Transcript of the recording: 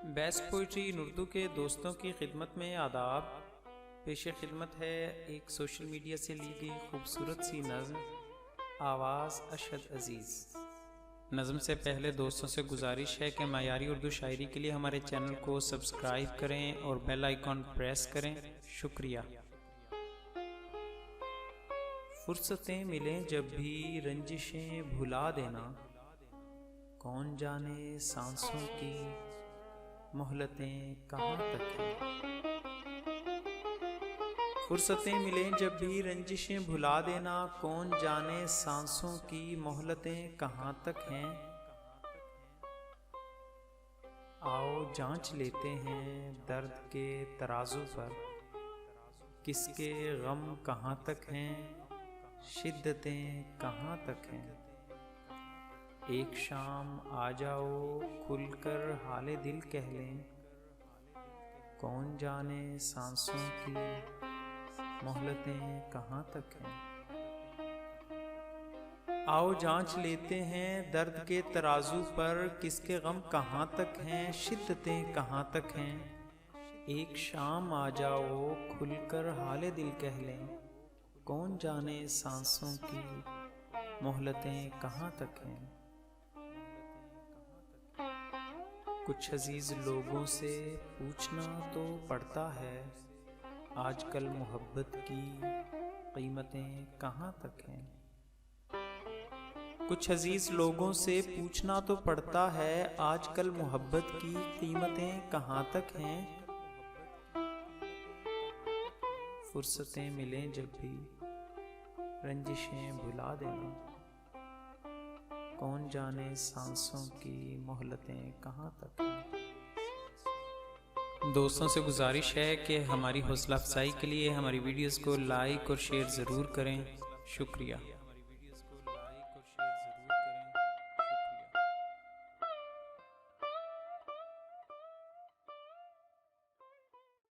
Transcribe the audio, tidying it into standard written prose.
Best poetry इन उर्दू के दोस्तों की खिदमत में आदाब। पेश खिदमत है एक सोशल मीडिया से ली गई खूबसूरत सी नज़्म आवाज़ अशद अज़ीज़। नज़्म से पहले दोस्तों से गुजारिश है कि मायारी उर्दू शायरी के लिए हमारे चैनल को सब्सक्राइब करें और बेल आइकॉन प्रेस करें। शुक्रिया। फुर्सतें मिलें जब भी रंजिशें भुला देना, कौन जाने सांसों की मोहलतें कहाँ तक हैं। फुर्सतें मिलें जब भी रंजिशें भुला देना, कौन जाने सांसों की मोहलतें कहाँ तक हैं। आओ जांच लेते हैं दर्द के तराजू पर, किसके गम कहाँ तक हैं, शिद्दतें कहाँ तक हैं। एक शाम आ जाओ खुलकर हाले दिल कह लें, कौन जाने सांसों की मोहलतें कहाँ तक हैं। आओ जांच लेते हैं दर्द के तराजू पर, किसके गम कहाँ तक हैं, शिद्दतें कहाँ तक हैं। एक शाम आ जाओ खुलकर हाले दिल कह लें, कौन जाने सांसों की मोहलतें कहाँ तक हैं। कुछ अजीज लोगों से पूछना तो पड़ता है, आजकल मोहब्बत की कीमतें कहाँ तक हैं। कुछ अजीज लोगों से पूछना तो पड़ता है, आजकल मोहब्बत की कीमतें कहाँ तक हैं। फुर्सतें मिलें जब भी रंजिशें भुला देना, कौन जाने सांसों की मोहलतें कहाँ तक हैं। दोस्तों से गुजारिश है कि हमारी हौसला अफजाई के लिए हमारी वीडियोस को लाइक और शेयर ज़रूर करें। शुक्रिया।